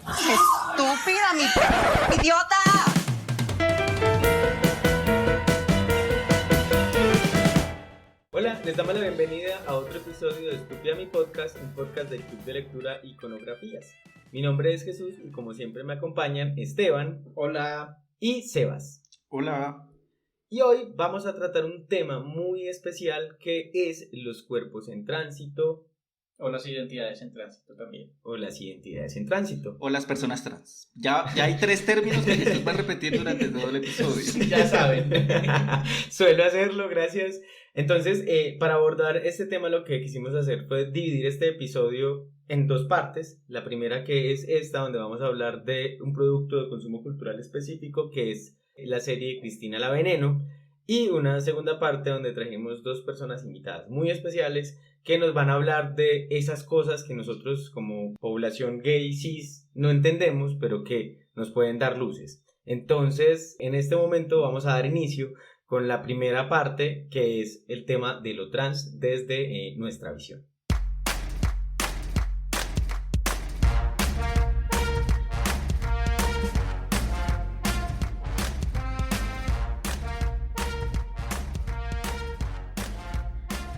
¡Estúpida, mi idiota! Hola, les damos la bienvenida a otro episodio de Estúpida mi podcast, un podcast del Club de Lectura Iconografías. Mi nombre es Jesús y como siempre me acompañan Esteban, hola, y Sebas. Hola. Y hoy vamos a tratar un tema muy especial que es los cuerpos en tránsito. O las identidades en tránsito también. O las identidades en tránsito. O las personas trans. Ya hay 3 términos que Jesús va a repetir durante todo el episodio. Ya saben. Suelo hacerlo, gracias. Entonces, para abordar este tema lo que quisimos hacer fue dividir este episodio en 2 partes. La primera, que es esta, donde vamos a hablar de un producto de consumo cultural específico, que es la serie Cristina la Veneno. Y una segunda parte donde trajimos 2 personas invitadas muy especiales que nos van a hablar de esas cosas que nosotros como población gay cis no entendemos, pero que nos pueden dar luces. Entonces, en este momento vamos a dar inicio con la primera parte, que es el tema de lo trans desde nuestra visión.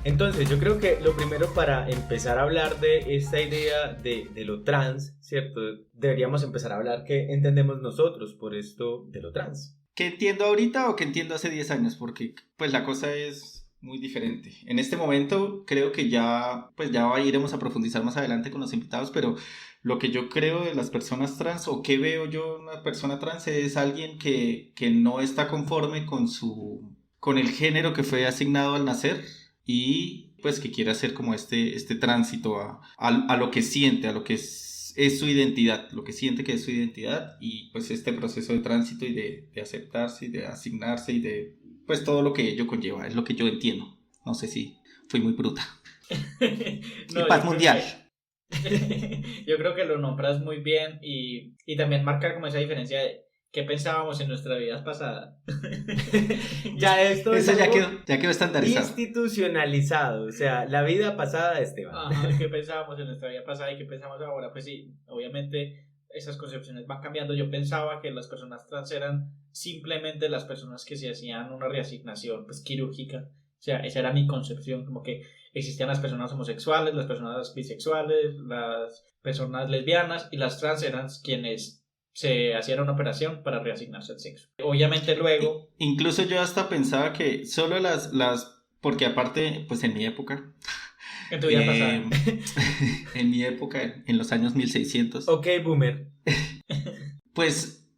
Entonces, yo creo que lo primero para empezar a hablar de esta idea de lo trans, ¿cierto? Deberíamos empezar a hablar qué entendemos nosotros por esto de lo trans. ¿Qué entiendo ahorita o qué entiendo hace 10 años? Porque pues la cosa es muy diferente. En este momento creo que ya iremos a profundizar más adelante con los invitados, pero lo que yo creo de las personas trans o qué veo yo en una persona trans es alguien que no está conforme con el género que fue asignado al nacer. Y pues que quiere hacer como este tránsito a lo que siente, a lo que es su identidad, lo que siente que es su identidad, y pues este proceso de tránsito y de aceptarse y de asignarse y de pues todo lo que ello conlleva, es lo que yo entiendo. No sé si fui muy bruta. No, y paz mundial. Yo creo que lo nombras muy bien y también marca como esa diferencia de ¿qué pensábamos en nuestra vida pasada? Ya esto eso ya quedó estandarizado. Institucionalizado, o sea, la vida pasada de Esteban. Ajá, ¿qué pensábamos en nuestra vida pasada y qué pensamos ahora? Pues sí, obviamente esas concepciones van cambiando. Yo pensaba que las personas trans eran simplemente las personas que se hacían una reasignación pues quirúrgica. O sea, esa era mi concepción, como que existían las personas homosexuales, las personas bisexuales, las personas lesbianas, y las trans eran quienes se hacía una operación para reasignarse al sexo. Obviamente luego... Incluso yo hasta pensaba que solo porque aparte, pues en mi época... En tu vida pasada. En mi época, en los años 1600... Ok, boomer. Pues,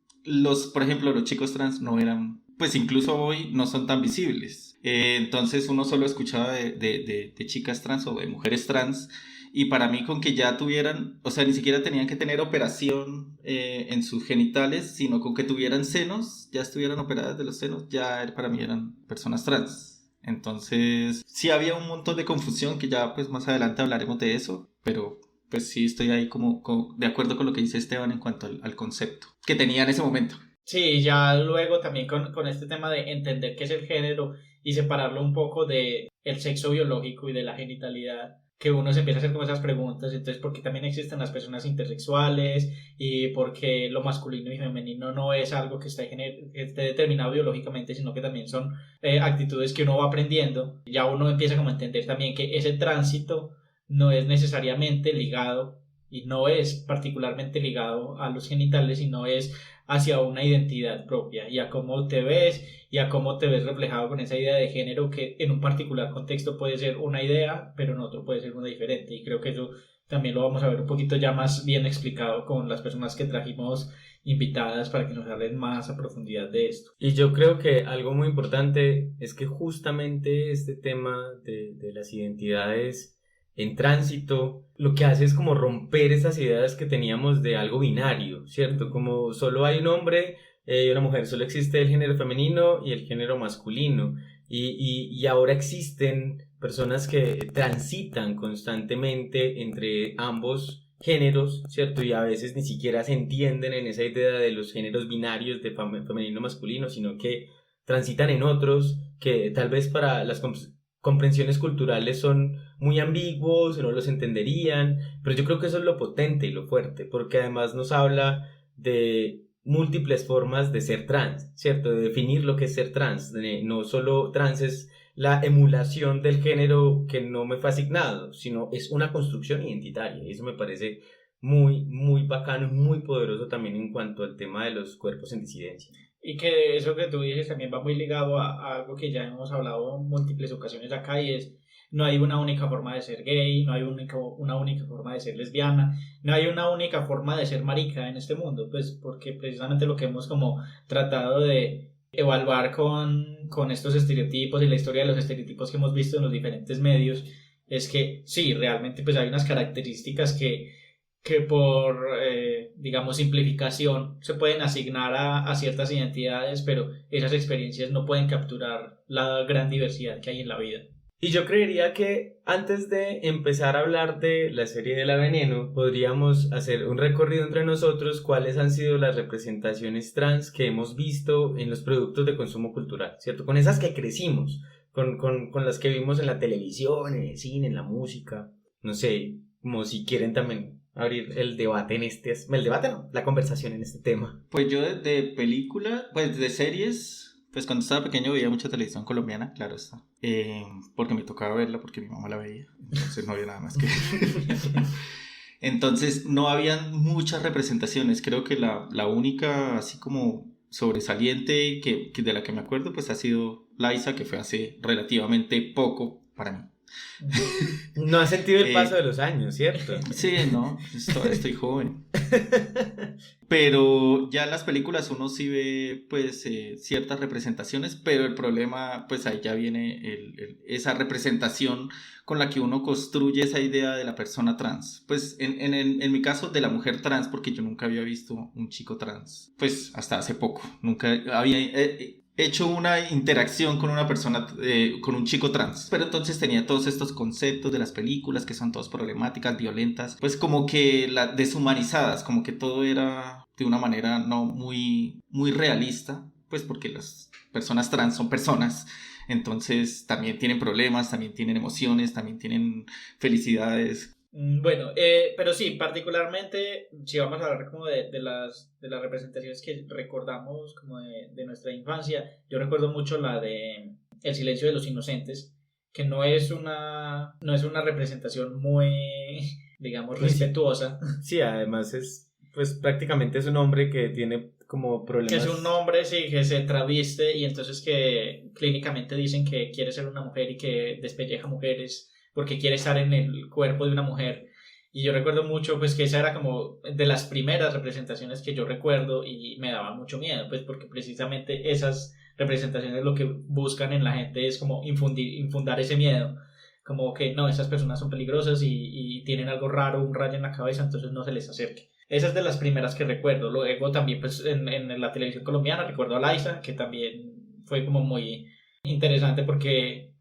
por ejemplo, los chicos trans no eran... Pues incluso hoy no son tan visibles. Entonces uno solo escuchaba de chicas trans o de mujeres trans... Y para mí con que ya tuvieran, o sea, ni siquiera tenían que tener operación en sus genitales, sino con que tuvieran senos, ya estuvieran operadas de los senos, ya para mí eran personas trans. Entonces, sí había un montón de confusión, que ya pues más adelante hablaremos de eso, pero pues sí estoy ahí como de acuerdo con lo que dice Esteban en cuanto al concepto que tenía en ese momento. Sí, ya luego también con este tema de entender qué es el género y separarlo un poco de el sexo biológico y de la genitalidad, que uno se empieza a hacer como esas preguntas. Entonces, ¿por qué también existen las personas intersexuales? Y por qué lo masculino y femenino no es algo que esté determinado biológicamente, sino que también son actitudes que uno va aprendiendo. Ya uno empieza como a entender también que ese tránsito no es necesariamente ligado y no es particularmente ligado a los genitales, sino es hacia una identidad propia y a cómo te ves y a cómo te ves reflejado con esa idea de género, que en un particular contexto puede ser una idea, pero en otro puede ser una diferente. Y creo que eso también lo vamos a ver un poquito ya más bien explicado con las personas que trajimos invitadas para que nos hablen más a profundidad de esto. Y yo creo que algo muy importante es que justamente este tema de las identidades en tránsito lo que hace es como romper esas ideas que teníamos de algo binario, ¿cierto? Como solo hay un hombre y una mujer, solo existe el género femenino y el género masculino, y ahora existen personas que transitan constantemente entre ambos géneros, ¿cierto? Y a veces ni siquiera se entienden en esa idea de los géneros binarios de femenino masculino, sino que transitan en otros que tal vez para las comprensiones culturales son muy ambiguos, no los entenderían, pero yo creo que eso es lo potente y lo fuerte, porque además nos habla de múltiples formas de ser trans, ¿cierto? De definir lo que es ser trans, no solo trans es la emulación del género que no me fue asignado, sino es una construcción identitaria, y eso me parece muy, muy bacano, muy poderoso también en cuanto al tema de los cuerpos en disidencia. Y que eso que tú dices también va muy ligado a algo que ya hemos hablado en múltiples ocasiones acá, y es: no hay una única forma de ser gay, no hay una única forma de ser lesbiana, no hay una única forma de ser marica en este mundo, pues porque precisamente lo que hemos como tratado de evaluar con estos estereotipos y la historia de los estereotipos que hemos visto en los diferentes medios es que sí, realmente pues hay unas características que por, digamos, simplificación se pueden asignar a ciertas identidades, pero esas experiencias no pueden capturar la gran diversidad que hay en la vida. Y yo creería que antes de empezar a hablar de la serie de La Veneno, podríamos hacer un recorrido entre nosotros cuáles han sido las representaciones trans que hemos visto en los productos de consumo cultural, ¿cierto? Con esas que crecimos, con las que vimos en la televisión, en el cine, en la música, no sé, como si quieren también abrir el debate en el debate no, la conversación en este tema. Pues yo de película, pues de series, pues cuando estaba pequeño veía mucha televisión colombiana, claro está. Porque me tocaba verla porque mi mamá la veía, entonces no había nada más que ver. Entonces no habían muchas representaciones, creo que la única así como sobresaliente que de la que me acuerdo pues ha sido Liza, que fue hace relativamente poco para mí. No has sentido el paso de los años, ¿cierto? Sí, no, estoy joven. Pero ya en las películas uno sí ve pues ciertas representaciones, pero el problema pues ahí ya viene esa representación con la que uno construye esa idea de la persona trans. Pues en mi caso de la mujer trans, porque yo nunca había visto un chico trans, pues hasta hace poco, nunca había hecho una interacción con una persona, con un chico trans, pero entonces tenía todos estos conceptos de las películas que son todas problemáticas, violentas, pues como que deshumanizadas, como que todo era de una manera no muy, muy realista, pues porque las personas trans son personas, entonces también tienen problemas, también tienen emociones, también tienen felicidades. Bueno, pero sí, particularmente, si vamos a hablar como de las representaciones que recordamos como de nuestra infancia, yo recuerdo mucho la de El silencio de los inocentes, que no es una representación muy, digamos, respetuosa. Sí, además pues prácticamente es un hombre que tiene como problemas. Que es un hombre, sí, que se traviste y entonces que clínicamente dicen que quiere ser una mujer y que despelleja mujeres porque quiere estar en el cuerpo de una mujer. Y yo recuerdo mucho pues que esa era como de las primeras representaciones que yo recuerdo y me daba mucho miedo, pues porque precisamente esas representaciones lo que buscan en la gente es como infundar ese miedo, como que no, esas personas son peligrosas y tienen algo raro, un rayo en la cabeza, entonces no se les acerque. Esa es de las primeras que recuerdo. Luego también pues en la televisión colombiana recuerdo a Liza, que también fue como muy interesante porque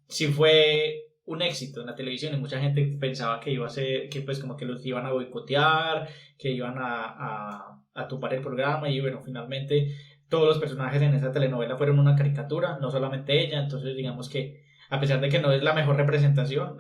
sí fue un éxito en la televisión y mucha gente pensaba que iba a ser, que pues como que los iban a boicotear, que iban a tupar el programa, y bueno, finalmente todos los personajes en esa telenovela fueron una caricatura, no solamente ella, entonces digamos que a pesar de que no es la mejor representación,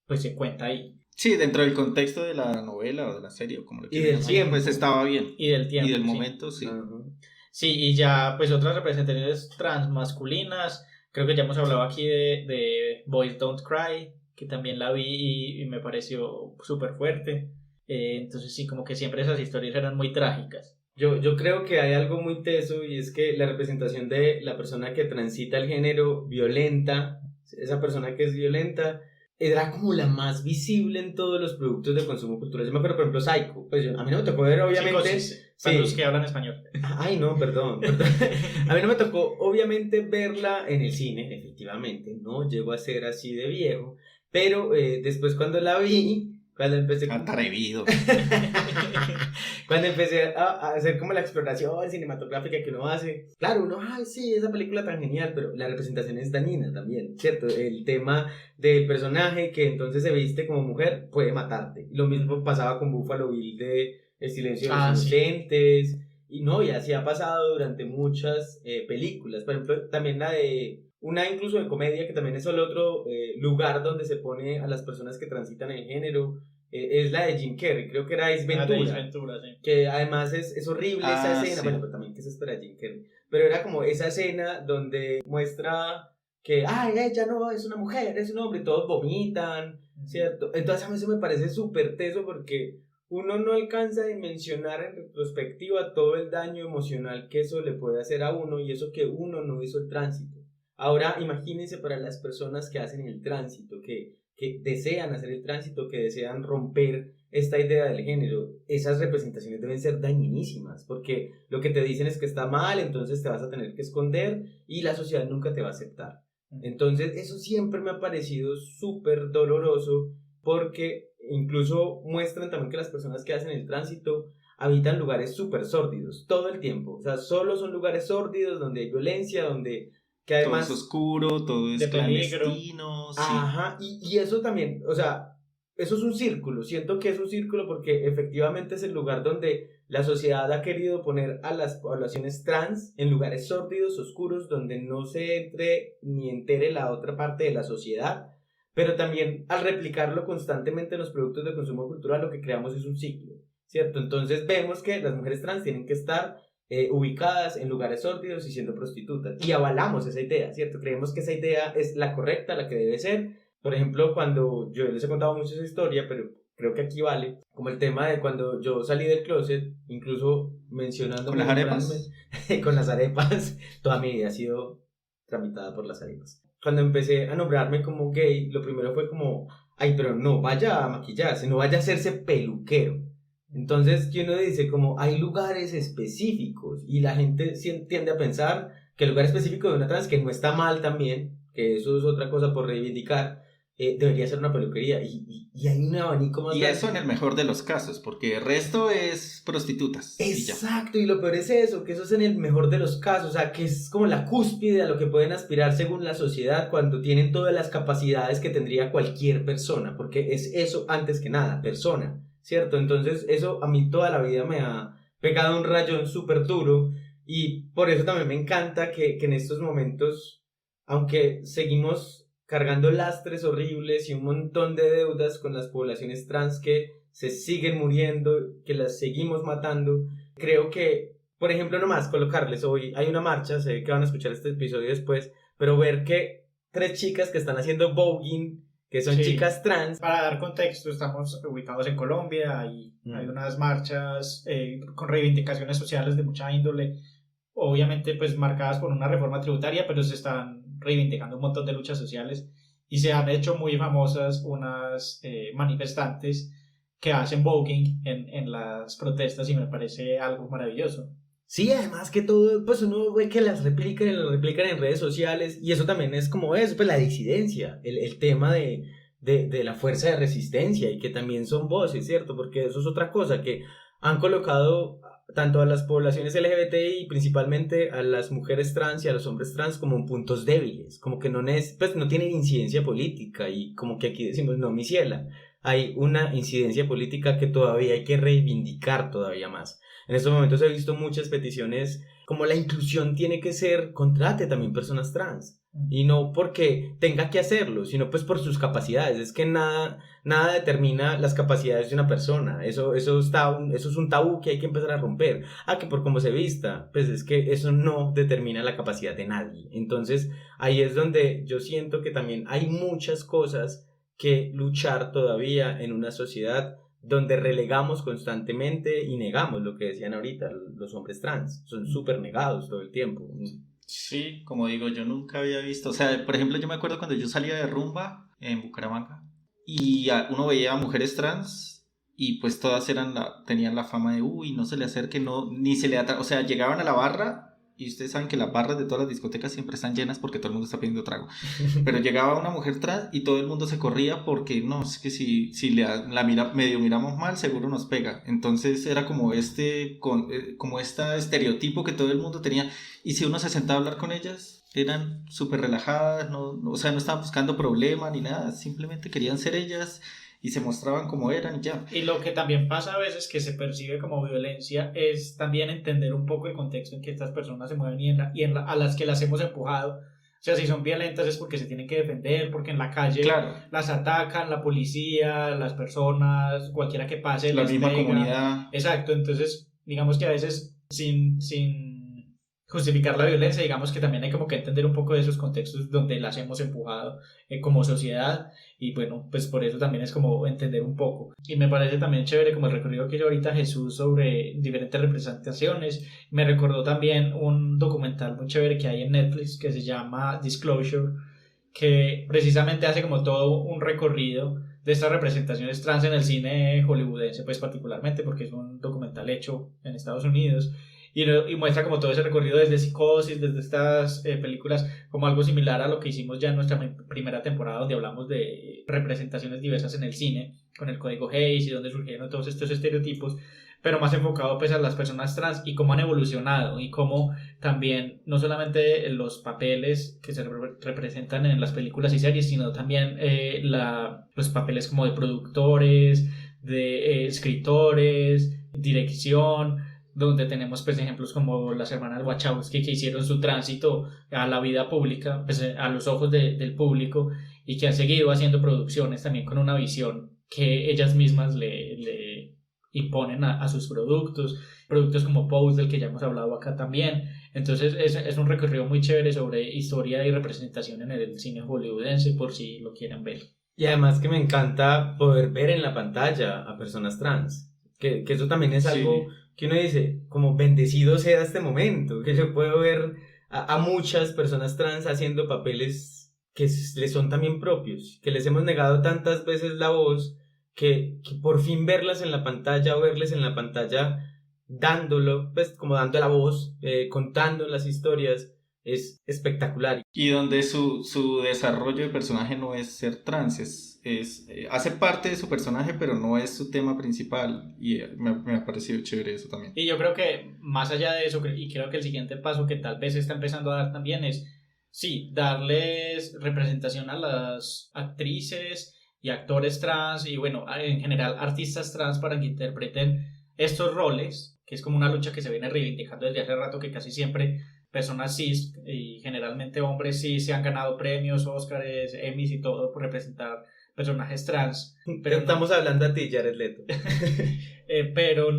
pues se cuenta ahí. Sí, dentro del contexto de la novela o de la serie o como lo quieran llamar, tiempo, pues estaba bien. Y del tiempo. Y del sí. momento, sí. Uh-huh. Sí, y ya pues otras representaciones transmasculinas, creo que ya hemos hablado aquí de Boys Don't Cry, que también la vi y me pareció súper fuerte. Entonces sí, como que siempre esas historias eran muy trágicas. Yo creo que hay algo muy teso, y es que la representación de la persona que transita el género violenta, esa persona que es violenta, era como la más visible en todos los productos de consumo cultural. Yo me acuerdo, por ejemplo, Psycho. Pues a mí no me tocó ver, obviamente. Para los que hablan español. Ay, no, perdón. A mí no me tocó, obviamente, verla en el cine, efectivamente. No llegó a ser así de viejo. Pero después, cuando la vi, cuando empecé. Atrevido. Cuando empecé a hacer como la exploración cinematográfica que uno hace, claro, uno, ay, sí, esa película tan genial, pero la representación es dañina también, ¿cierto? El tema del personaje que entonces se viste como mujer puede matarte. Lo mismo pasaba con Buffalo Bill de El silencio de los inocentes, sí. Y no, y así ha pasado durante muchas películas. Por ejemplo, también la de una incluso de comedia, que también es el otro lugar donde se pone a las personas que transitan en género, es la de Jim Carrey, creo que era Ace Ventura, Ace Ventura, sí. que además es horrible esa escena, sí. bueno, pero también que se espera de Jim Carrey, pero era como esa escena donde muestra que, ay, ella no es una mujer, es un hombre, y todos vomitan, ¿cierto? Entonces a mí eso me parece súper teso porque uno no alcanza a dimensionar en retrospectiva todo el daño emocional que eso le puede hacer a uno y eso que uno no hizo el tránsito. Ahora imagínense para las personas que hacen el tránsito, que desean hacer el tránsito, que desean romper esta idea del género, esas representaciones deben ser dañinísimas, porque lo que te dicen es que está mal, entonces te vas a tener que esconder y la sociedad nunca te va a aceptar. Entonces eso siempre me ha parecido súper doloroso, porque incluso muestran también que las personas que hacen el tránsito habitan lugares súper sórdidos todo el tiempo, o sea, solo son lugares sórdidos donde hay violencia, donde que además todo es oscuro, todo es de peligro. clandestino. Sí. Ajá, y eso también, o sea, eso es un círculo, siento que es un círculo porque efectivamente es el lugar donde la sociedad ha querido poner a las poblaciones trans en lugares sórdidos, oscuros, donde no se entre ni entere la otra parte de la sociedad, pero también al replicarlo constantemente en los productos de consumo cultural lo que creamos es un ciclo, ¿cierto? Entonces vemos que las mujeres trans tienen que estar ubicadas en lugares sórdidos y siendo prostitutas, y avalamos esa idea, ¿cierto? Creemos que esa idea es la correcta, la que debe ser. Por ejemplo, cuando yo les he contado mucho esa historia, pero creo que aquí vale, como el tema de cuando yo salí del closet, incluso mencionando... ¿Con las arepas? Con las arepas, toda mi vida ha sido tramitada por las arepas. Cuando empecé a nombrarme como gay, lo primero fue como, ay, pero no vaya a maquillarse, no vaya a hacerse peluquero. Entonces, que uno dice como hay lugares específicos y la gente tiende a pensar que el lugar específico de una trans, que no está mal también, que eso es otra cosa por reivindicar, debería ser una peluquería y hay un abanico más Y grande. eso en el mejor de los casos, porque el resto es prostitutas. Exacto, y lo peor es eso, que eso es en el mejor de los casos, o sea, que es como la cúspide a lo que pueden aspirar según la sociedad cuando tienen todas las capacidades que tendría cualquier persona, porque es eso antes que nada, persona, ¿cierto? Entonces eso a mí toda la vida me ha pegado un rayón súper duro y por eso también me encanta que en estos momentos, aunque seguimos cargando lastres horribles y un montón de deudas con las poblaciones trans que se siguen muriendo, que las seguimos matando, creo que, por ejemplo, nomás colocarles hoy, hay una marcha, sé que van a escuchar este episodio después, pero ver que 3 chicas que están haciendo voguing, que son chicas trans. Para dar contexto, estamos ubicados en Colombia y hay unas marchas con reivindicaciones sociales de mucha índole, obviamente pues marcadas por una reforma tributaria, pero se están reivindicando un montón de luchas sociales y se han hecho muy famosas unas manifestantes que hacen voguing en las protestas y me parece algo maravilloso. Sí, además que todo, pues uno ve que las replican en redes sociales y eso también es como eso, pues la disidencia, el tema de la fuerza de resistencia y que también son voces, ¿cierto? Porque eso es otra cosa, que han colocado tanto a las poblaciones LGBTI y principalmente a las mujeres trans y a los hombres trans como en puntos débiles, como que pues no tienen incidencia política y como que aquí decimos, no, mi ciela, hay una incidencia política que todavía hay que reivindicar todavía más. En estos momentos he visto muchas peticiones como la inclusión tiene que ser, contrate también personas trans. Y no porque tenga que hacerlo, sino pues por sus capacidades. Es que nada determina las capacidades de una persona. Eso es un tabú que hay que empezar a romper. Que por cómo se vista, pues es que eso no determina la capacidad de nadie. Entonces ahí es donde yo siento que también hay muchas cosas que luchar todavía en una sociedad donde relegamos constantemente y negamos lo que decían ahorita los hombres trans. Son súper negados todo el tiempo. Sí, como digo, yo nunca había visto, o sea, por ejemplo, yo me acuerdo cuando yo salía de rumba en Bucaramanga y uno veía a mujeres trans y pues todas tenían la fama de, uy, no se le acerque, no, ni se le o sea, llegaban a la barra y ustedes saben que las barras de todas las discotecas siempre están llenas porque todo el mundo está pidiendo trago, pero llegaba una mujer trans y todo el mundo se corría porque no, es que si medio miramos mal seguro nos pega, entonces era como este estereotipo que todo el mundo tenía y si uno se sentaba a hablar con ellas eran súper relajadas, o sea, no estaban buscando problema ni nada, simplemente querían ser ellas y se mostraban como eran y ya. Y lo que también pasa a veces que se percibe como violencia es también entender un poco el contexto en que estas personas se mueven y a las que las hemos empujado O sea, si son violentas es porque se tienen que defender, porque en la calle Claro, las atacan, la policía, las personas, cualquiera que pase, la les misma pega. comunidad. Exacto, entonces digamos que a veces sin justificar la violencia, digamos que también hay como que entender un poco de esos contextos donde las hemos empujado como sociedad y bueno, pues por eso también es como entender un poco. Y me parece también chévere como el recorrido que hizo ahorita Jesús sobre diferentes representaciones. Me recordó también un documental muy chévere que hay en Netflix que se llama Disclosure, que precisamente hace como todo un recorrido de estas representaciones trans en el cine hollywoodense, pues particularmente porque es un documental hecho en Estados Unidos y muestra como todo ese recorrido desde Psicosis, desde estas películas, como algo similar a lo que hicimos ya en nuestra primera temporada donde hablamos de representaciones diversas en el cine, con el código Hays y donde surgieron todos estos estereotipos, pero más enfocado pues a las personas trans y cómo han evolucionado y cómo también no solamente los papeles que se representan en las películas y series, sino también los papeles como de productores, de escritores, dirección, donde tenemos pues ejemplos como las hermanas Wachowski que hicieron su tránsito a la vida pública, pues a los ojos del público y que han seguido haciendo producciones también con una visión que ellas mismas le imponen a sus productos como Pose, del que ya hemos hablado acá también. Entonces es un recorrido muy chévere sobre historia y representación en el cine hollywoodense por si lo quieren ver. Y además que me encanta poder ver en la pantalla a personas trans, que eso también es algo que uno dice, como bendecido sea este momento, que yo puedo ver a muchas personas trans haciendo papeles que les son también propios, que les hemos negado tantas veces la voz, que por fin verlas en la pantalla o verles en la pantalla dándolo, pues como dando la voz, contando las historias, es espectacular. Y donde su desarrollo de personaje no es ser trans, hace parte de su personaje, pero no es su tema principal. Y me ha parecido chévere eso también. Y yo creo que más allá de eso, y creo que el siguiente paso que tal vez está empezando a dar también es, sí, darles representación a las actrices y actores trans y bueno, en general artistas trans para que interpreten estos roles, que es como una lucha que se viene reivindicando desde hace rato, que casi siempre personas cis y generalmente hombres cis se han ganado premios, Óscares, Emmys y todo por representar personajes trans. Pero estamos hablando a ti, Jared Leto. Pero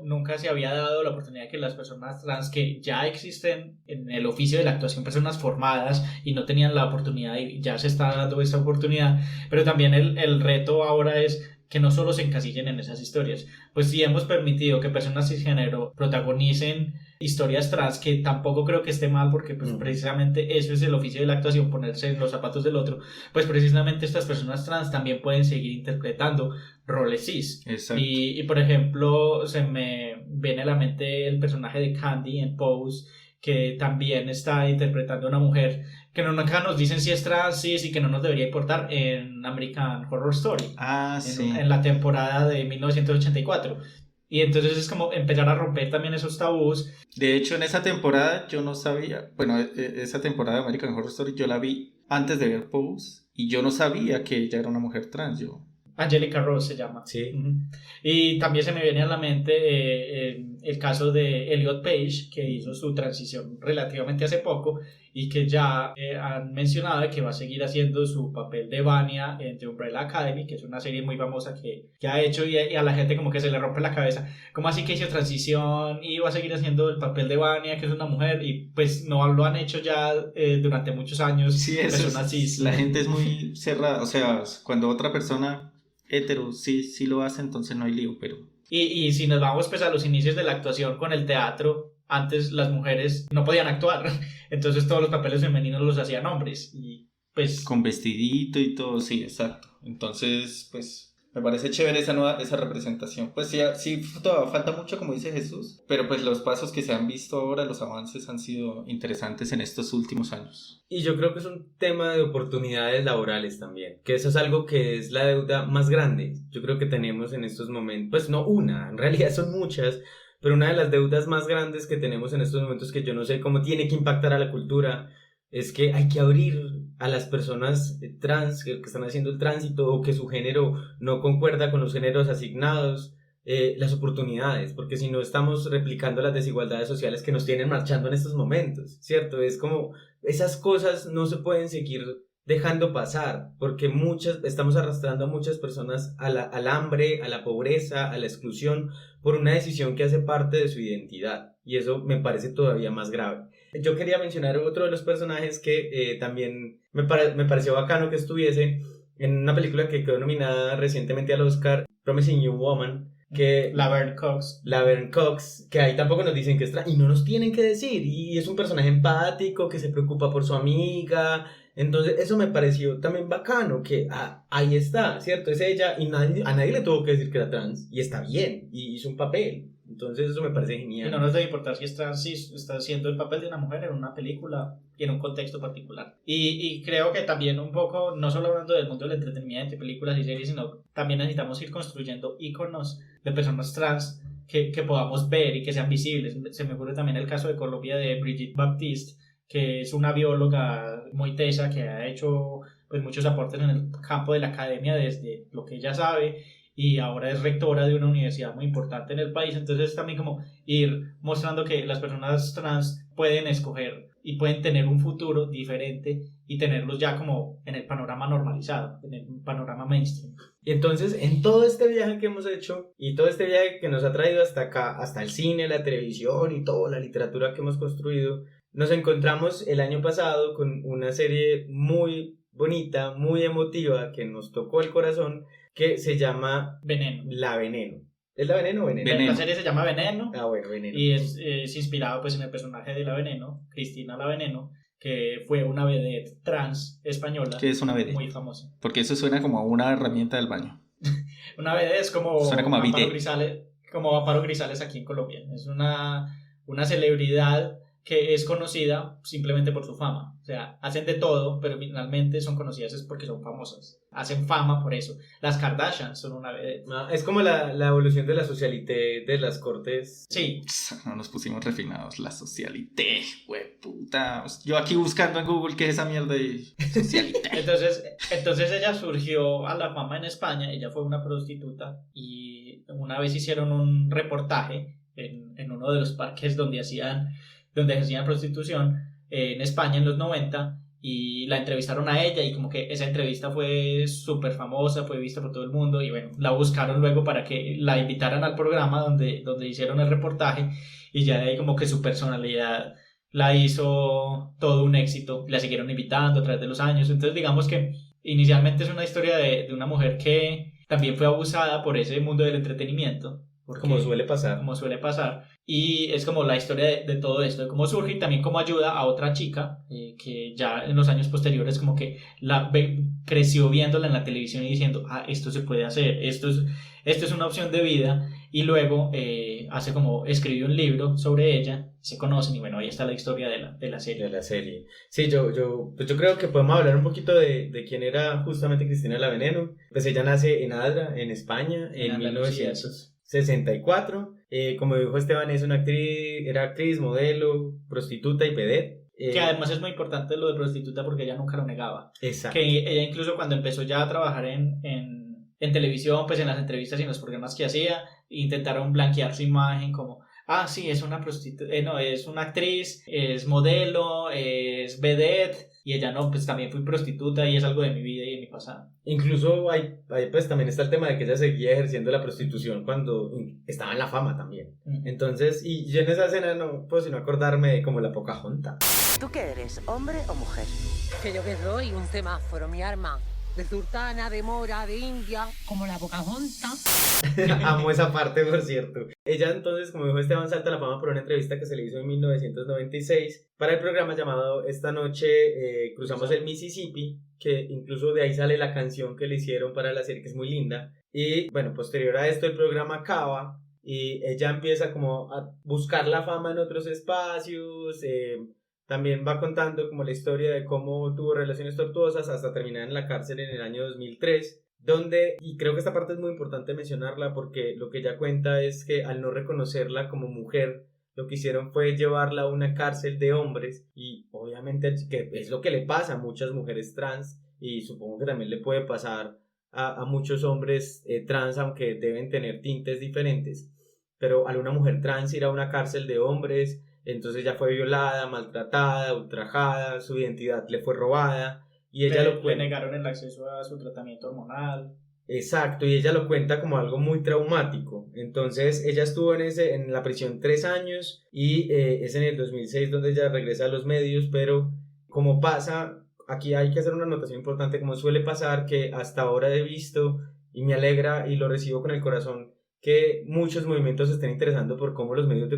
nunca se había dado la oportunidad que las personas trans que ya existen en el oficio de la actuación, personas formadas y no tenían la oportunidad y ya se está dando esa oportunidad, pero también el reto ahora es que no solo se encasillen en esas historias. Pues si hemos permitido que personas cisgénero protagonicen historias trans, que tampoco creo que esté mal porque pues precisamente eso es el oficio de la actuación, ponerse en los zapatos del otro, pues precisamente estas personas trans también pueden seguir interpretando roles cis. Exacto. Y por ejemplo se me viene a la mente el personaje de Candy en Pose, que también está interpretando a una mujer que nunca nos dicen si es trans, cis y que no nos debería importar en American Horror Story. Sí. En la temporada de 1984. Y entonces es como empezar a romper también esos tabús. De hecho, en esa temporada yo no sabía, bueno, esa temporada de American Horror Story yo la vi antes de ver Pose y yo no sabía que ella era una mujer trans. Angelica Rose se llama. Sí. Y también se me viene a la mente el caso de Elliot Page, que hizo su transición relativamente hace poco y que ya han mencionado que va a seguir haciendo su papel de Vanya en The Umbrella Academy, que es una serie muy famosa que ha hecho y a la gente como que se le rompe la cabeza. ¿Cómo así que hizo transición y va a seguir haciendo el papel de Vanya, que es una mujer? Y pues no lo han hecho ya durante muchos años. Sí, personas cis. La gente es muy cerrada, o sea, cuando otra persona hetero sí lo hace, entonces no hay lío, pero... Y si nos vamos pues a los inicios de la actuación con el teatro, antes las mujeres no podían actuar, entonces todos los papeles femeninos los hacían hombres y pues... Con vestidito y todo, sí, exacto. Entonces, pues, me parece chévere esa representación. Pues sí, todavía falta mucho, como dice Jesús, pero pues los pasos que se han visto ahora, los avances han sido interesantes en estos últimos años. Y yo creo que es un tema de oportunidades laborales también, que eso es algo que es la deuda más grande. Yo creo que tenemos en estos momentos, pues no una, en realidad son muchas, pero una de las deudas más grandes que tenemos en estos momentos, que yo no sé cómo tiene que impactar a la cultura, es que hay que abrir a las personas trans que están haciendo el tránsito o que su género no concuerda con los géneros asignados, las oportunidades, porque si no estamos replicando las desigualdades sociales que nos tienen marchando en estos momentos, ¿cierto? Es como esas cosas no se pueden seguir dejando pasar, porque estamos arrastrando a muchas personas al hambre, a la pobreza, a la exclusión, por una decisión que hace parte de su identidad, y eso me parece todavía más grave. Yo quería mencionar otro de los personajes que también me pareció bacano que estuviese en una película que quedó nominada recientemente al Oscar, Promising Young Woman, que Laverne Cox, que ahí tampoco nos dicen que es trans, y no nos tienen que decir, y es un personaje empático que se preocupa por su amiga. Entonces eso me pareció también bacano, que ahí está, ¿cierto? Es ella, y a nadie le tuvo que decir que era trans, y está bien, y hizo un papel. Entonces eso me parece genial. Y no nos debe importar si está haciendo el papel de una mujer en una película y en un contexto particular. Y creo que también un poco, no solo hablando del mundo del entretenimiento, películas y series, sino también necesitamos ir construyendo íconos de personas trans que podamos ver y que sean visibles. Se me ocurre también el caso de Colombia de Brigitte Baptiste, que es una bióloga muy tesa que ha hecho pues muchos aportes en el campo de la academia desde lo que ella sabe, y ahora es rectora de una universidad muy importante en el país. Entonces es también como ir mostrando que las personas trans pueden escoger y pueden tener un futuro diferente y tenerlos ya como en el panorama normalizado, en el panorama mainstream. Y entonces, en todo este viaje que hemos hecho y todo este viaje que nos ha traído hasta acá, hasta el cine, la televisión y toda la literatura que hemos construido, nos encontramos el año pasado con una serie muy bonita, muy emotiva, que nos tocó el corazón, que se llama Veneno. La Veneno. ¿Es La Veneno o Veneno? Veneno. La serie se llama Veneno. Bueno, Veneno. Y es inspirado pues en el personaje de La Veneno, Cristina La Veneno, que fue una vedette trans española. ¿Qué es una vedette? Muy famosa. Porque eso suena como a una herramienta del baño. Una vedette es Suena como a Amparo bidet. Grisales aquí en Colombia. Es una celebridad que es conocida simplemente por su fama. O sea, hacen de todo, pero finalmente son conocidas es porque son famosas. Hacen fama por eso. Las Kardashian son una vedette. Es como la evolución de la socialité de las cortes. Sí. No nos pusimos refinados. La socialité, hueputa. Yo aquí buscando en Google qué es esa mierda de socialité. Entonces ella surgió a la fama en España. Ella fue una prostituta y una vez hicieron un reportaje en uno de los parques donde ejercían prostitución en España en los 90, y la entrevistaron a ella, y como que esa entrevista fue súper famosa, fue vista por todo el mundo, y bueno, la buscaron luego para que la invitaran al programa donde hicieron el reportaje, y ya de ahí como que su personalidad la hizo todo un éxito, la siguieron invitando a través de los años. Entonces digamos que inicialmente es una historia de una mujer que también fue abusada por ese mundo del entretenimiento, Como suele pasar. Y es como la historia de todo esto, de cómo surge y también cómo ayuda a otra chica que ya en los años posteriores como que creció viéndola en la televisión y diciendo, esto se puede hacer, esto es una opción de vida, y luego escribió un libro sobre ella, se conocen, y bueno, ahí está la historia de la serie. De la serie. Sí, pues yo creo que podemos hablar un poquito de quién era justamente Cristina La Veneno. Pues ella nace en Adra, en España, en 1964. Como dijo Esteban, era actriz, modelo, prostituta y vedette. Que además es muy importante lo de prostituta porque ella nunca lo negaba. Exacto. Que ella incluso cuando empezó ya a trabajar en televisión, pues en las entrevistas y en los programas que hacía, intentaron blanquear su imagen como, sí, es una prostituta, no, es una actriz, es modelo, es vedette, y ella no, pues también fui prostituta y es algo de mi vida y de mi pasado. Incluso ahí pues también está el tema de que ella seguía ejerciendo la prostitución cuando estaba en la fama también. Entonces, y yo en esa escena no puedo sino acordarme de como la Pocahontas. ¿Tú qué eres, hombre o mujer? Que yo que soy un semáforo, mi arma. De sultana, de mora, de india, como la Pocahontas. Amo esa parte, por cierto. Ella entonces, como dijo Esteban, salta a la fama por una entrevista que se le hizo en 1996 para el programa llamado Esta noche cruzamos el Mississippi, que incluso de ahí sale la canción que le hicieron para la serie, que es muy linda. Y bueno, posterior a esto el programa acaba y ella empieza como a buscar la fama en otros espacios. También va contando como la historia de cómo tuvo relaciones tortuosas hasta terminar en la cárcel en el año 2003, y creo que esta parte es muy importante mencionarla porque lo que ella cuenta es que al no reconocerla como mujer, lo que hicieron fue llevarla a una cárcel de hombres, y obviamente que es lo que le pasa a muchas mujeres trans, y supongo que también le puede pasar a muchos hombres trans, aunque deben tener tintes diferentes, pero al una mujer trans ir a una cárcel de hombres, entonces ya fue violada, maltratada, ultrajada, su identidad le fue robada y ella le negaron el acceso a su tratamiento hormonal. Exacto, y ella lo cuenta como algo muy traumático. Entonces ella estuvo en la prisión 3 años y es en el 2006 donde ella regresa a los medios, pero como pasa, aquí hay que hacer una anotación importante, como suele pasar, que hasta ahora he visto y me alegra y lo recibo con el corazón, que muchos movimientos se estén interesando por cómo los medios de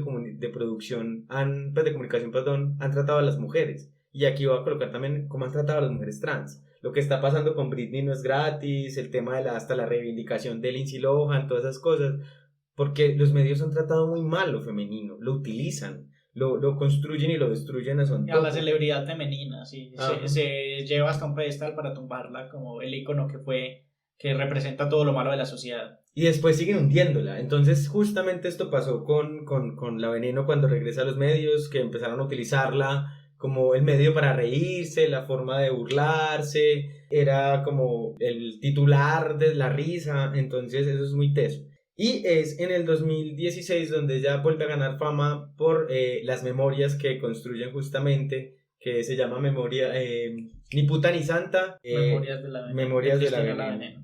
producción, de comunicación, han tratado a las mujeres. Y aquí voy a colocar también cómo han tratado a las mujeres trans. Lo que está pasando con Britney no es gratis, el tema de hasta la reivindicación de Lindsay Lohan, todas esas cosas, porque los medios han tratado muy mal lo femenino, lo utilizan, lo construyen y lo destruyen a su antojo. A la celebridad femenina, sí, se lleva hasta un pedestal para tumbarla como el ícono que representa todo lo malo de la sociedad. Y después siguen hundiéndola. Entonces justamente esto pasó con La Veneno cuando regresa a los medios, que empezaron a utilizarla como el medio para reírse, la forma de burlarse, era como el titular de la risa, entonces eso es muy teso. Y es en el 2016 donde ella vuelve a ganar fama por las memorias que construyen justamente, que se llama Memoria, ni puta ni santa, Memorias de la Veneno.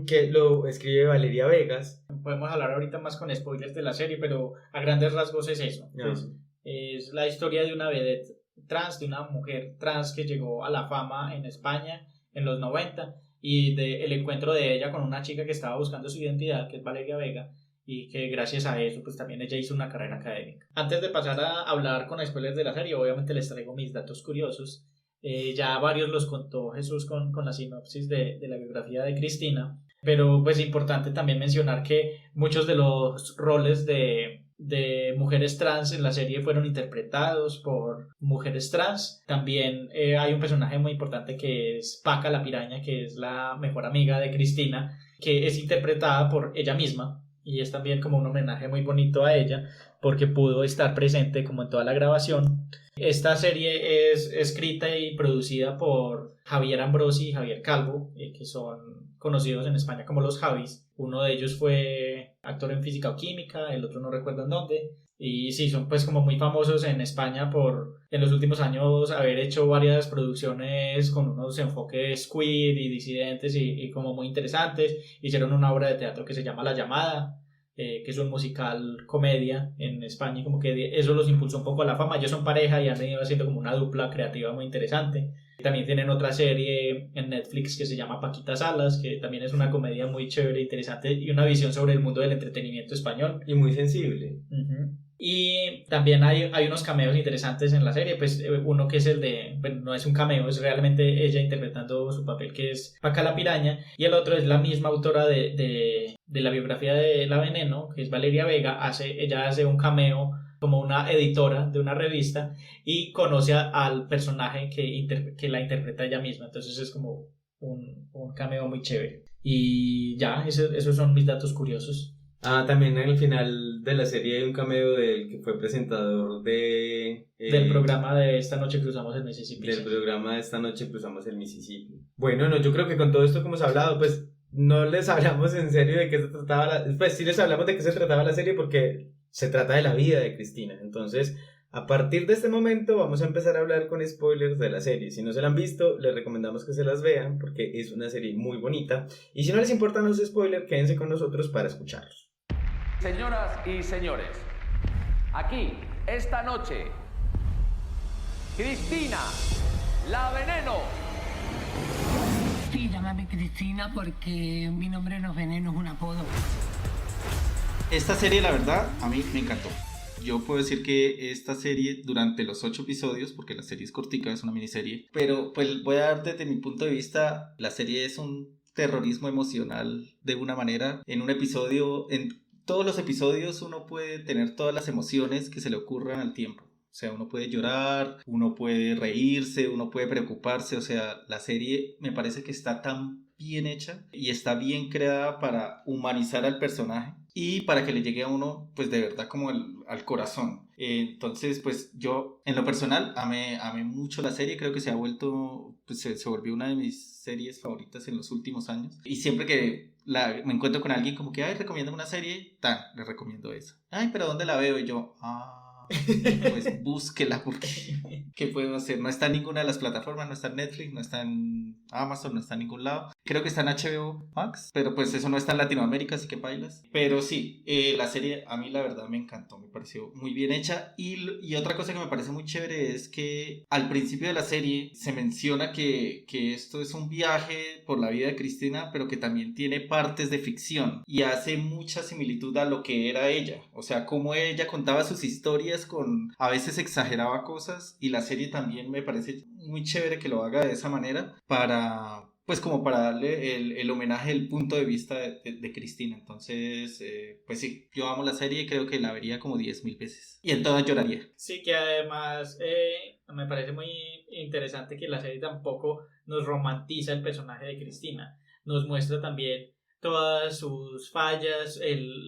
Que lo escribe Valeria Vegas. Podemos hablar ahorita más con spoilers de la serie, pero a grandes rasgos es eso. Pues, es la historia de una vedette trans, de una mujer trans que llegó a la fama en España en los 90 y el encuentro de ella con una chica que estaba buscando su identidad, que es Valeria Vega, y que gracias a eso pues también ella hizo una carrera académica. Antes de pasar a hablar con spoilers de la serie, obviamente les traigo mis datos curiosos. Ya varios los contó Jesús con la sinopsis de la biografía de Cristina, pero pues importante también mencionar que muchos de los roles de mujeres trans en la serie fueron interpretados por mujeres trans. También hay un personaje muy importante que es Paca la Piraña, que es la mejor amiga de Cristina, que es interpretada por ella misma, y es también como un homenaje muy bonito a ella porque pudo estar presente como en toda la grabación. Esta serie es escrita y producida por Javier Ambrosi y Javier Calvo, que son conocidos en España como los Javis. Uno de ellos fue actor en Física o Química, el otro no recuerdo en dónde. Y sí, son pues como muy famosos en España por en los últimos años haber hecho varias producciones con unos enfoques queer y disidentes y como muy interesantes. Hicieron una obra de teatro que se llama La Llamada, que es un musical comedia en España, y como que eso los impulsó un poco a la fama. Ellos son pareja y han venido haciendo como una dupla creativa muy interesante. También tienen otra serie en Netflix que se llama Paquita Salas, que también es una comedia muy chévere, interesante y una visión sobre el mundo del entretenimiento español. Y muy sensible. Y también hay unos cameos interesantes en la serie, pues uno que es el de, bueno, no es un cameo, es realmente ella interpretando su papel, que es Paca la Piraña, y el otro es la misma autora de la biografía de La Veneno, que es Valeria Vega. Ella hace un cameo como una editora de una revista y conoce al personaje que la interpreta ella misma, entonces es como un cameo muy chévere. Y ya, esos son mis datos curiosos. También en el final de la serie hay un cameo del que fue presentador del programa de Esta Noche Cruzamos el Mississippi. Del programa de Esta Noche Cruzamos el Mississippi. Bueno, no, yo creo que con todo esto que hemos hablado, pues no les hablamos en serio de qué se trataba pues sí les hablamos de qué se trataba la serie porque se trata de la vida de Cristina. Entonces, a partir de este momento vamos a empezar a hablar con spoilers de la serie. Si no se la han visto, les recomendamos que se las vean porque es una serie muy bonita. Y si no les importan los spoilers, quédense con nosotros para escucharlos. Señoras y señores, aquí, esta noche, Cristina, La Veneno. Sí, llámame Cristina porque mi nombre no es Veneno, es un apodo. Esta serie, la verdad, a mí me encantó. Yo puedo decir que esta serie, durante los 8 episodios, porque la serie es cortica, es una miniserie, pero pues voy a dar desde mi punto de vista, la serie es un terrorismo emocional de una manera. En un episodio, en todos los episodios uno puede tener todas las emociones que se le ocurran al tiempo. O sea, uno puede llorar, uno puede reírse, uno puede preocuparse. O sea, la serie me parece que está tan bien hecha y está bien creada para humanizar al personaje. y para que le llegue a uno, pues de verdad como al corazón. Entonces, pues yo en lo personal amé mucho la serie, creo que se ha vuelto, pues se volvió una de mis series favoritas en los últimos años. Y siempre que me encuentro con alguien como que, ay, recomiéndame una serie, le recomiendo esa. Ay, pero ¿dónde la veo? Y yo, pues búsquela, porque ¿qué puedo hacer? No está en ninguna de las plataformas, no está en Netflix, no está en Amazon, no está en ningún lado. Creo que está en HBO Max, pero pues eso no está en Latinoamérica, así que bailas. Pero sí, la serie a mí la verdad me encantó, me pareció muy bien hecha. Y otra cosa que me parece muy chévere es que al principio de la serie se menciona que esto es un viaje por la vida de Cristina, pero que también tiene partes de ficción y hace mucha similitud a lo que era ella. O sea, cómo ella contaba sus historias, a veces exageraba cosas, y la serie también me parece muy chévere que lo haga de esa manera pues como para darle el homenaje del punto de vista de Cristina. Entonces, pues sí, yo amo la serie y creo que la vería como 10.000 veces. Y en todas lloraría. Sí, que además me parece muy interesante que la serie tampoco nos romantiza el personaje de Cristina. Nos muestra también todas sus fallas,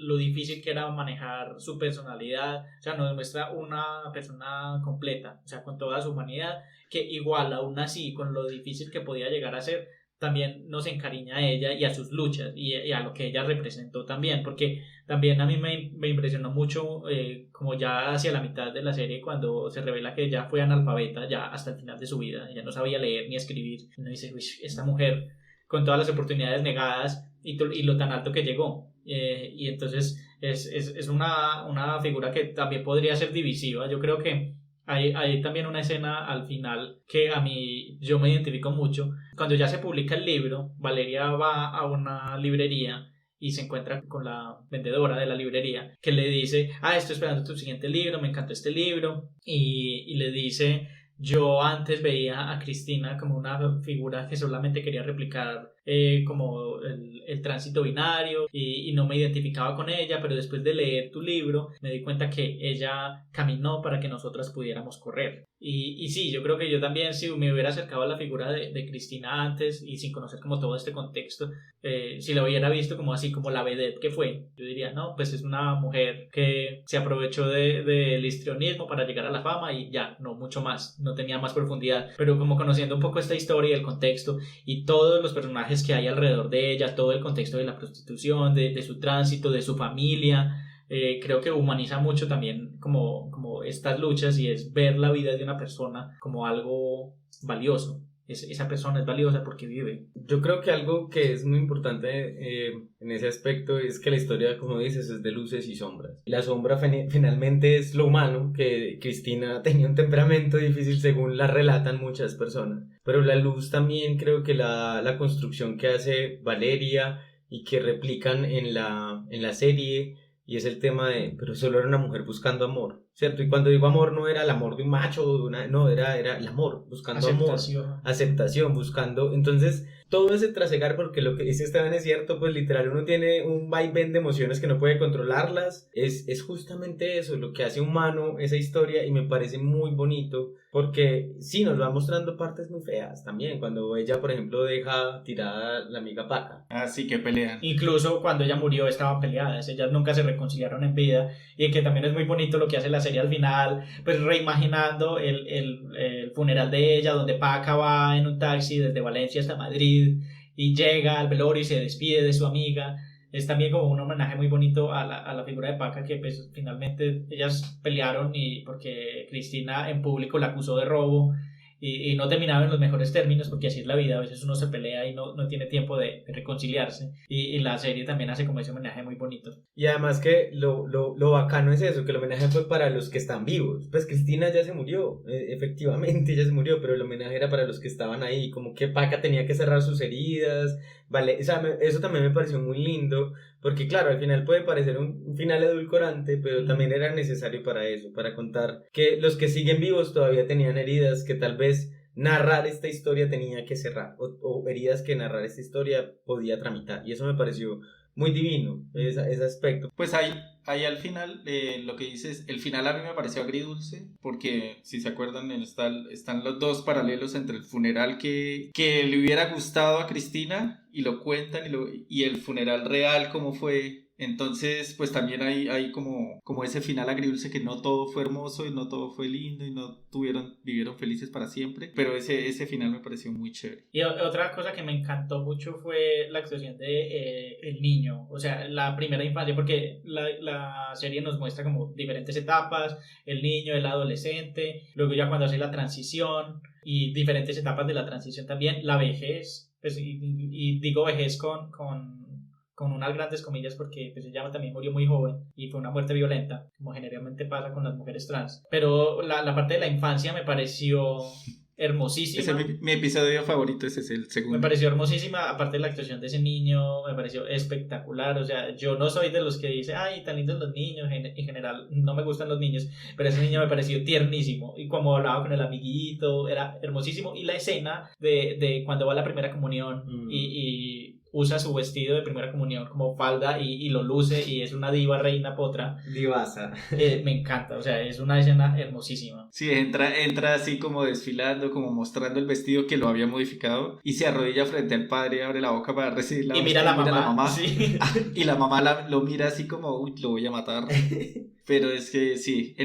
lo difícil que era manejar su personalidad. O sea, nos muestra una persona completa, o sea, con toda su humanidad, que igual aún así, con lo difícil que podía llegar a ser, también nos encariña a ella y a sus luchas y a lo que ella representó también, porque también a mí me impresionó mucho como ya hacia la mitad de la serie, cuando se revela que ella fue analfabeta ya hasta el final de su vida, ella no sabía leer ni escribir, y uno dice, uy, esta mujer con todas las oportunidades negadas y lo tan alto que llegó, y entonces es una figura que también podría ser divisiva. Yo creo que hay también una escena al final que a mí yo me identifico mucho. Cuando ya se publica el libro, Valeria va a una librería y se encuentra con la vendedora de la librería, que le dice, estoy esperando tu siguiente libro, me encantó este libro, y le dice, yo antes veía a Cristina como una figura que solamente quería replicar como el tránsito binario, y no me identificaba con ella, pero después de leer tu libro me di cuenta que ella caminó para que nosotras pudiéramos correr. Y sí, yo creo que yo también, si me hubiera acercado a la figura de Cristina antes y sin conocer como todo este contexto, si la hubiera visto como así, como la vedette que fue, yo diría, no, pues es una mujer que se aprovechó del histrionismo para llegar a la fama y ya, no mucho más, no tenía más profundidad. Pero como conociendo un poco esta historia y el contexto y todos los personajes que hay alrededor de ella, todo el contexto de la prostitución, de su tránsito, de su familia, creo que humaniza mucho también como estas luchas, y es ver la vida de una persona como algo valioso. Esa persona es valiosa porque vive. Yo creo que algo que es muy importante en ese aspecto es que la historia, como dices, es de luces y sombras. La sombra finalmente es lo humano, que Cristina tenía un temperamento difícil según la relatan muchas personas. Pero la luz también creo que la construcción que hace Valeria y que replican en la serie, y es el tema pero solo era una mujer buscando amor, ¿cierto? Y cuando digo amor no era el amor de un macho, no, era el amor, buscando aceptación, buscando, entonces todo ese trasegar, porque lo que dice Esteban es cierto, pues literal uno tiene un vaivén de emociones que no puede controlarlas, es justamente eso, lo que hace humano esa historia, y me parece muy bonito, porque sí, nos va mostrando partes muy feas también, cuando ella, por ejemplo, deja tirada la amiga Paca. Así que pelean. Incluso cuando ella murió estaban peleadas, ellas nunca se reconciliaron en vida, y que también es muy bonito lo que hace la serie al final, pues reimaginando el funeral de ella, donde Paca va en un taxi desde Valencia hasta Madrid, y llega al velorio y se despide de su amiga. Es también como un homenaje muy bonito a la figura de Paca, que pues finalmente ellas pelearon porque Cristina en público la acusó de robo, y no terminaba en los mejores términos, porque así es la vida, a veces uno se pelea y no tiene tiempo de reconciliarse, y la serie también hace como ese homenaje muy bonito. Y además que lo bacano es eso, que el homenaje fue para los que están vivos. Pues Cristina ya se murió, efectivamente ya se murió, pero el homenaje era para los que estaban ahí, como que Paca tenía que cerrar sus heridas, ¿vale? O sea, eso también me pareció muy lindo, porque claro, al final puede parecer un final edulcorante, pero también era necesario para eso, para contar que los que siguen vivos todavía tenían heridas que tal vez narrar esta historia tenía que cerrar, o heridas que narrar esta historia podía tramitar, y eso me pareció muy divino, ese aspecto. Pues ahí al final, lo que dices, el final a mí me pareció agridulce, porque si se acuerdan, están los dos paralelos entre el funeral que le hubiera gustado a Cristina, y lo cuentan, y el funeral real como fue Entonces, pues también hay como ese final agridulce que no todo fue hermoso y no todo fue lindo y no vivieron felices para siempre, pero ese final me pareció muy chévere. Y otra cosa que me encantó mucho fue la actuación de el niño, o sea, la primera infancia, porque la serie nos muestra como diferentes etapas, el niño, el adolescente, luego ya cuando hace la transición y diferentes etapas de la transición también, la vejez, pues, y digo vejez con unas grandes comillas porque pues ella también murió muy joven y fue una muerte violenta, como generalmente pasa con las mujeres trans. Pero la parte de la infancia me pareció hermosísima. Ese es mi episodio favorito, ese es el segundo. Me pareció hermosísima, aparte de la actuación de ese niño, me pareció espectacular. O sea, yo no soy de los que dice, ay, tan lindos los niños, en general no me gustan los niños, pero ese niño me pareció tiernísimo. Y como hablaba con el amiguito, era hermosísimo. Y la escena de cuando va a la primera comunión y usa su vestido de primera comunión como falda y lo luce y es una diva reina potra. Divasa. Me encanta, o sea, es una escena hermosísima. Sí, entra así como desfilando, como mostrando el vestido que lo había modificado y se arrodilla frente al padre, abre la boca para recibir la y mira a la mamá. Sí. Y la mamá lo mira así como, uy, lo voy a matar. Pero es que sí,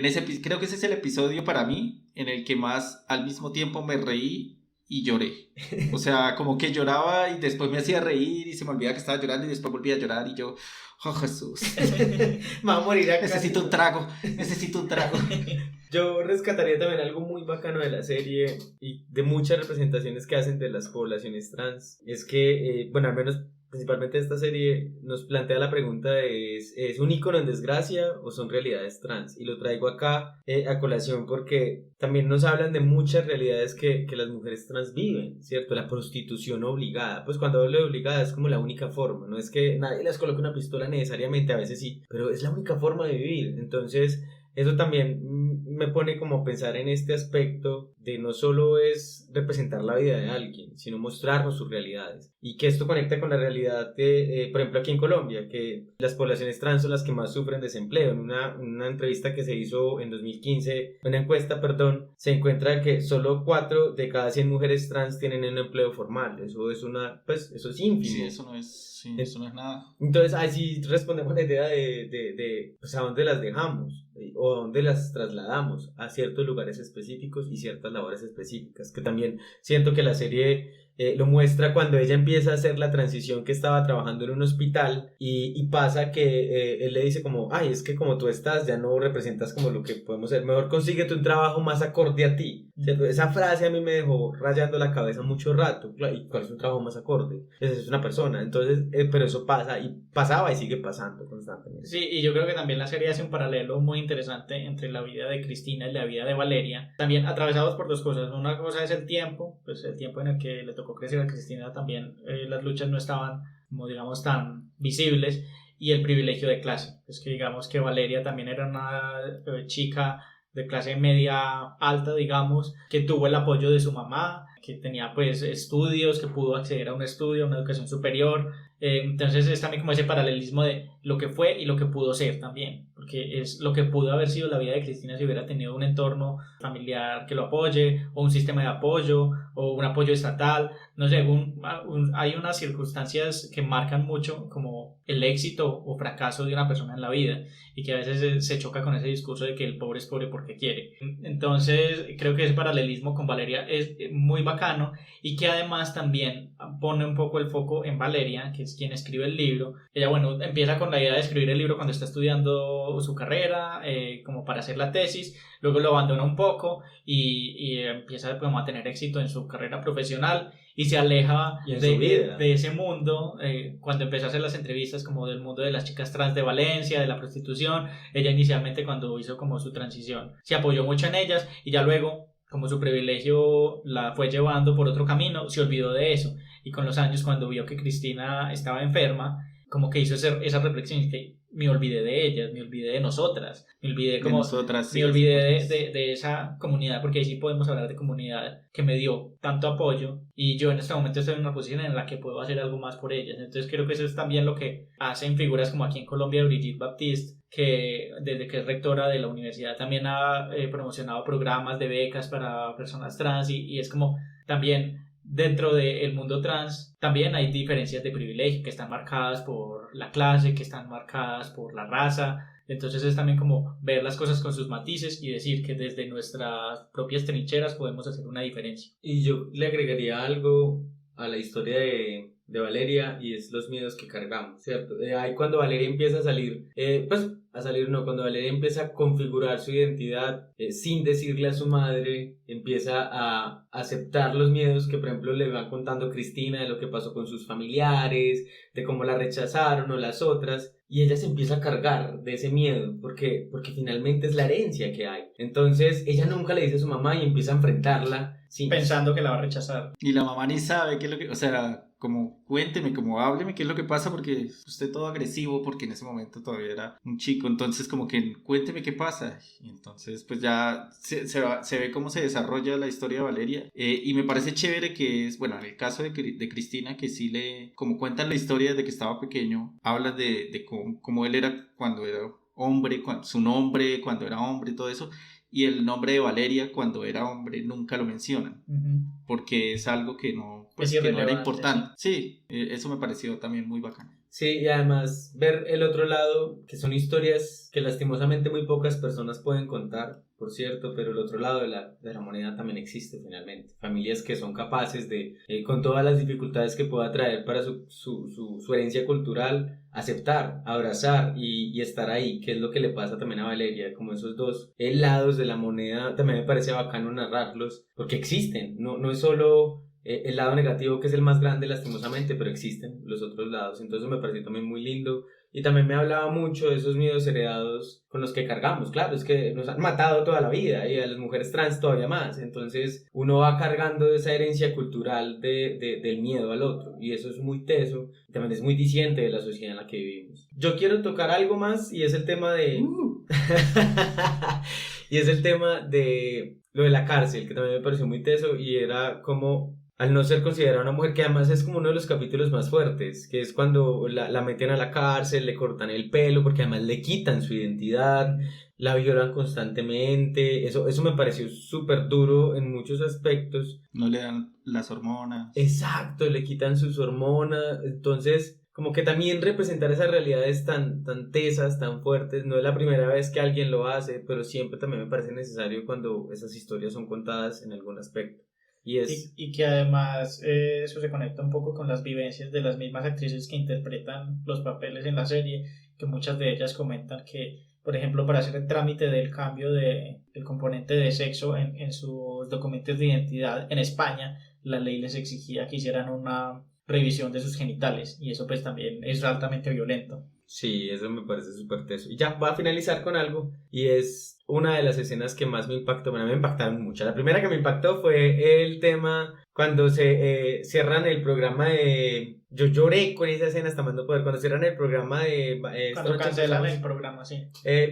creo que ese es el episodio para mí en el que más al mismo tiempo me reí y lloré. O sea, como que lloraba y después me hacía reír y se me olvidaba que estaba llorando y después volvía a llorar y yo, oh Jesús, me va a morir acá. necesito un trago. Yo rescataría también algo muy bacano de la serie y de muchas representaciones que hacen de las poblaciones trans. Es que, bueno, al menos principalmente esta serie nos plantea la pregunta de ¿es un ícono en desgracia o son realidades trans? Y lo traigo acá a colación porque también nos hablan de muchas realidades que las mujeres trans viven, ¿cierto? La prostitución obligada, pues cuando hablo de obligada es como la única forma, no es que nadie les coloque una pistola necesariamente, a veces sí, pero es la única forma de vivir. Entonces eso también me pone como a pensar en este aspecto de no solo es representar la vida de alguien, sino mostrarnos sus realidades. Y que esto conecta con la realidad de, por ejemplo, aquí en Colombia, que las poblaciones trans son las que más sufren desempleo. En una entrevista que se hizo en 2015, una encuesta, se encuentra que solo 4 de cada 100 mujeres trans tienen un empleo formal. Eso es eso es ínfimo. Sí, eso no es nada. Entonces, ahí sí respondemos la idea de pues, a dónde las dejamos o a dónde las trasladamos a ciertos lugares específicos y ciertas labores específicas, que también siento que la serie lo muestra cuando ella empieza a hacer la transición, que estaba trabajando en un hospital y pasa que él le dice como, ay, es que como tú estás ya no representas como lo que podemos ser, mejor consíguete un trabajo más acorde a ti, ¿cierto? Esa frase a mí me dejó rayando la cabeza mucho rato. ¿Y cuál es un trabajo más acorde? Es una persona. Entonces, pero eso pasa y pasaba y sigue pasando constantemente. Sí, y yo creo que también la serie hace un paralelo muy interesante entre la vida de Cristina y la vida de Valeria, también atravesados por dos cosas. Una cosa es el tiempo, pues el tiempo en el que le tocó crecer a Cristina también, las luchas no estaban, como digamos, tan visibles, y el privilegio de clase, es que digamos que Valeria también era una chica de clase media alta, digamos, que tuvo el apoyo de su mamá, que tenía pues estudios, que pudo acceder a un estudio, a una educación superior. Entonces es también como ese paralelismo de lo que fue y lo que pudo ser también, porque es lo que pudo haber sido la vida de Cristina si hubiera tenido un entorno familiar que lo apoye, o un sistema de apoyo, o un apoyo estatal, no sé, hay unas circunstancias que marcan mucho como el éxito o fracaso de una persona en la vida, y que a veces se choca con ese discurso de que el pobre es pobre porque quiere. Entonces creo que ese paralelismo con Valeria es muy bacano, y que además también pone un poco el foco en Valeria, que es quien escribe el libro. Ella, bueno, empieza con la idea de escribir el libro cuando está estudiando su carrera, como para hacer la tesis, luego lo abandona un poco y empieza como a tener éxito en su carrera profesional y se aleja de ese mundo. Cuando empezó a hacer las entrevistas como del mundo de las chicas trans de Valencia, de la prostitución, ella inicialmente cuando hizo como su transición se apoyó mucho en ellas, y ya luego, como su privilegio la fue llevando por otro camino, se olvidó de eso, y con los años, cuando vio que Cristina estaba enferma, como que hizo esa reflexión, que me olvidé de ellas, me olvidé de nosotras, me olvidé como sí, me olvidé de esa comunidad, porque ahí sí podemos hablar de comunidad que me dio tanto apoyo, y yo en este momento estoy en una posición en la que puedo hacer algo más por ellas. Entonces creo que eso es también lo que hacen figuras como aquí en Colombia Brigitte Baptiste, que desde que es rectora de la universidad también ha promocionado programas de becas para personas trans, y es como también dentro del mundo trans también hay diferencias de privilegio que están marcadas por por la clase, que están marcadas por la raza. Entonces es también como ver las cosas con sus matices y decir que desde nuestras propias trincheras podemos hacer una diferencia. Y yo le agregaría algo a la historia de Valeria, y es los miedos que cargamos, ¿cierto? Ahí cuando Valeria empieza a salir, cuando Valeria empieza a configurar su identidad sin decirle a su madre, empieza a aceptar los miedos que, por ejemplo, le va contando Cristina de lo que pasó con sus familiares, de cómo la rechazaron o las otras, y ella se empieza a cargar de ese miedo, porque finalmente es la herencia que hay. Entonces ella nunca le dice a su mamá y empieza a enfrentarla pensando que la va a rechazar. Y la mamá ni sabe qué es lo que... O sea, como cuénteme, como hábleme qué es lo que pasa, porque usted todo agresivo, porque en ese momento todavía era un chico. Entonces como que cuénteme qué pasa. Y entonces pues ya se ve cómo se desarrolla la historia de Valeria. Y me parece chévere que es... Bueno, en el caso de Cristina, que sí como cuentan la historia desde que estaba pequeño, habla de cómo él era cuando era hombre, su nombre, cuando era hombre, todo eso. Y el nombre de Valeria cuando era hombre nunca lo mencionan, porque es algo que no era importante. Sí, eso me pareció también muy bacano. Sí, y además ver el otro lado, que son historias que lastimosamente muy pocas personas pueden contar, por cierto, pero el otro lado de la moneda también existe finalmente. Familias que son capaces de, con todas las dificultades que pueda traer para su herencia cultural, aceptar, abrazar y estar ahí, que es lo que le pasa también a Valeria. Como esos dos lados de la moneda, también me parece bacano narrarlos, porque existen, no es solo el lado negativo, que es el más grande lastimosamente, pero existen los otros lados. Entonces me pareció también muy lindo, y también me hablaba mucho de esos miedos heredados con los que cargamos. Claro, es que nos han matado toda la vida, y a las mujeres trans todavía más. Entonces uno va cargando esa herencia cultural del miedo al otro, y eso es muy teso, y también es muy diciente de la sociedad en la que vivimos. Yo quiero tocar algo más, y es el tema de y es el tema de lo de la cárcel, que también me pareció muy teso, y era como, al no ser considerada una mujer, que además es como uno de los capítulos más fuertes, que es cuando la meten a la cárcel, le cortan el pelo, porque además le quitan su identidad, la violan constantemente. Eso me pareció súper duro en muchos aspectos. No le dan las hormonas. Exacto, le quitan sus hormonas. Entonces, como que también representar esas realidades tan tesas, tan fuertes, no es la primera vez que alguien lo hace, pero siempre también me parece necesario cuando esas historias son contadas en algún aspecto. Y que además eso se conecta un poco con las vivencias de las mismas actrices que interpretan los papeles en la serie, que muchas de ellas comentan que, por ejemplo, para hacer el trámite del cambio del componente de sexo en sus documentos de identidad en España, la ley les exigía que hicieran una revisión de sus genitales, y eso pues también es altamente violento. Sí, eso me parece súper teso. Y ya, voy a finalizar con algo, y es una de las escenas que más me impactó. Bueno, me impactaron mucho. La primera que me impactó fue el tema cuando se cierran el programa de... Yo lloré con esa escena hasta mando poder. Cuando cierran el programa de... cuando cancelan el programa, sí.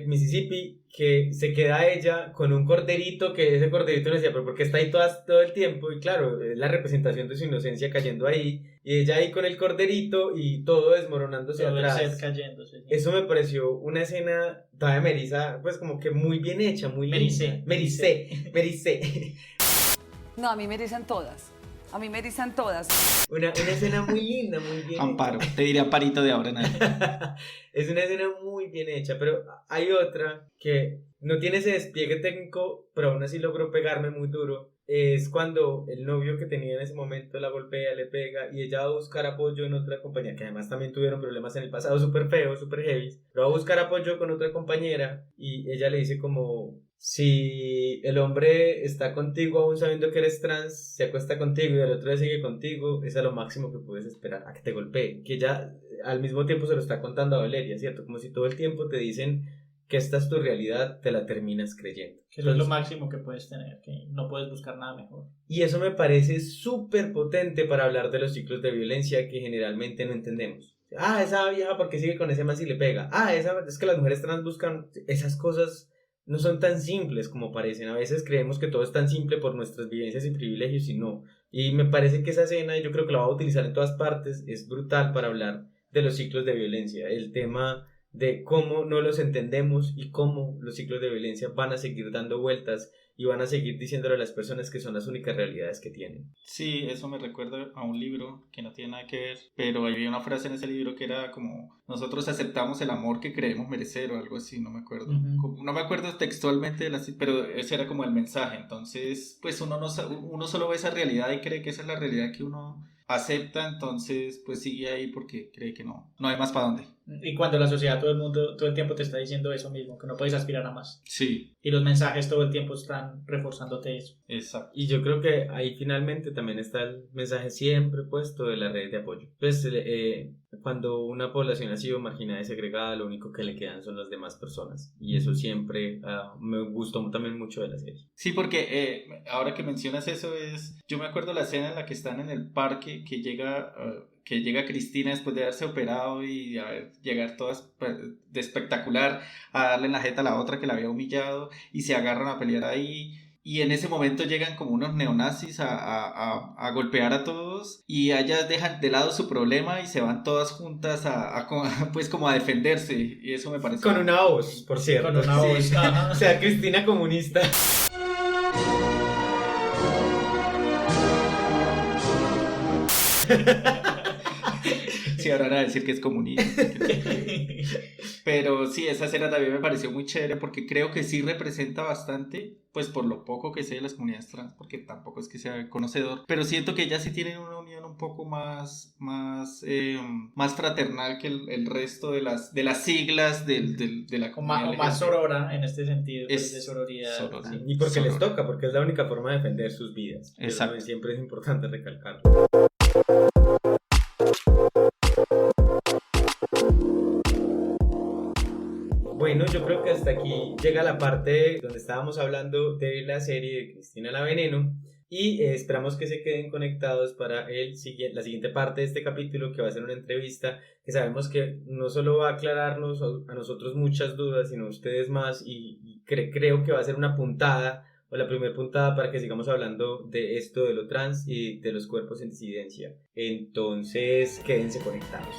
Mississippi, que se queda ella con un corderito, que ese corderito le decía, pero ¿por qué está ahí todo el tiempo? Y claro, es la representación de su inocencia cayendo ahí, y ella ahí con el corderito y todo desmoronándose todo atrás. El set cayéndose. Eso me pareció una escena todavía Melissa, pues como que muy bien hecha, muy linda. Mericé. No, a mí me dicen todas. A mí me dicen todas. Una escena muy linda, muy bien Amparo, hecha. te diría Amparito de ahora en adelante. Es una escena muy bien hecha, pero hay otra que no tiene ese despliegue técnico, pero aún así logró pegarme muy duro. Es cuando el novio que tenía en ese momento la golpea, le pega, y ella va a buscar apoyo en otra compañera, que además también tuvieron problemas en el pasado súper feos, súper heavy, pero va a buscar apoyo con otra compañera, y ella le dice como... Si el hombre está contigo aún sabiendo que eres trans, se acuesta contigo y el otro día sigue contigo, es a lo máximo que puedes esperar, a que te golpee. Que ella al mismo tiempo se lo está contando a Valeria, ¿cierto? Como si todo el tiempo te dicen que esta es tu realidad, te la terminas creyendo. Que eso es lo máximo que puedes tener, que no puedes buscar nada mejor. Y eso me parece súper potente para hablar de los ciclos de violencia que generalmente no entendemos. Esa vieja porque sigue con ese man si le pega. Es que las mujeres trans buscan esas cosas. No son tan simples como parecen. A veces creemos que todo es tan simple por nuestras vivencias y privilegios, y no. Y me parece que esa escena, y yo creo que la va a utilizar en todas partes, es brutal para hablar de los ciclos de violencia. El tema de cómo no los entendemos y cómo los ciclos de violencia van a seguir dando vueltas y van a seguir diciéndole a las personas que son las únicas realidades que tienen. Sí, eso me recuerda a un libro que no tiene nada que ver, pero había una frase en ese libro que era como: nosotros aceptamos el amor que creemos merecer, o algo así, no me acuerdo. No me acuerdo textualmente, pero ese era como el mensaje. Entonces, pues uno solo ve esa realidad y cree que esa es la realidad que uno acepta, entonces pues sigue ahí porque cree que no hay más para dónde. Y cuando la sociedad, todo el mundo, todo el tiempo te está diciendo eso mismo, que no puedes aspirar a más. Sí. Y los mensajes todo el tiempo están reforzándote eso. Exacto. Y yo creo que ahí finalmente también está el mensaje siempre puesto de la red de apoyo. Pues cuando una población ha sido marginada y segregada, lo único que le quedan son las demás personas. Y eso siempre me gustó también mucho de la serie. Sí, porque ahora que mencionas eso, yo me acuerdo la escena en la que están en el parque, que llega Cristina después de haberse operado y llegar toda de espectacular a darle en la jeta a la otra que la había humillado, y se agarran a pelear ahí. Y en ese momento llegan como unos neonazis a golpear a todos, y ellas dejan de lado su problema y se van todas juntas pues como a defenderse, y eso me parece... Con una voz, por cierto. Con una voz. Sí. O sea, Cristina comunista. Sí, ahora van a decir que es comunista. Pero sí, esa escena también me pareció muy chévere porque creo que sí representa bastante, pues por lo poco que sé de las comunidades trans, porque tampoco es que sea conocedor, pero siento que ellas sí tienen una unión un poco más fraternal que el resto de las siglas de la comunidad. O más sorora en este sentido, es de sororidad. sorora. Sí. Y porque les toca, porque es la única forma de defender sus vidas. Exacto. Siempre es importante recalcarlo. Bueno, yo creo que hasta aquí llega la parte donde estábamos hablando de la serie de Cristina la Veneno, y esperamos que se queden conectados para la siguiente parte de este capítulo, que va a ser una entrevista que sabemos que no solo va a aclararnos a nosotros muchas dudas, sino a ustedes más, y creo que va a ser una puntada o la primera puntada para que sigamos hablando de esto de lo trans y de los cuerpos en disidencia. Entonces, quédense conectados.